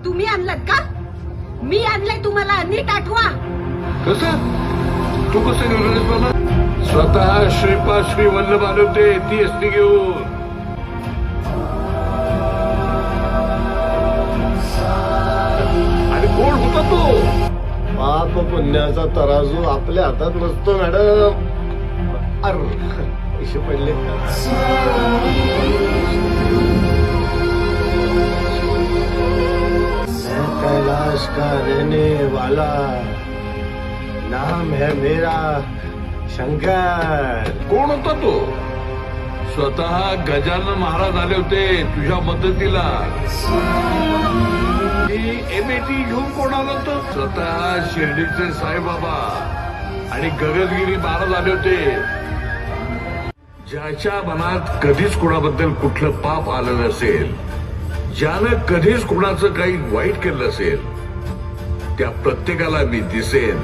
तुम्ही आणलात का? मी आणलंय तुम्हाला, नीट आठवा. कसं तू कसं घेऊन मला? स्वतः श्रीपाद श्री वल्लभ आले होते ती एसटी घेऊन. आणि कोण होता तो? पाप पुण्याचा तराजू आपल्या हातात नसतो मॅडम. अरे पैसे पडले. मैं कैलाश का रहने वाला, नाम है मेरा शंकर. कोण होता तो? स्वतः गजानन महाराज आले होते तुझ्या मदतीला. एमएटी घेऊन कोण आलं होतं? स्वतः शिर्डीचे साईबाबा आणि गगनगिरी महाराज आले होते. ज्याच्या मनात कधीच कोणाबद्दल कुठलं पाप आलं नसेल, ज्यानं कधीच कोणाचं काही वाईट केलं नसेल, त्या प्रत्येकाला मी दिसेन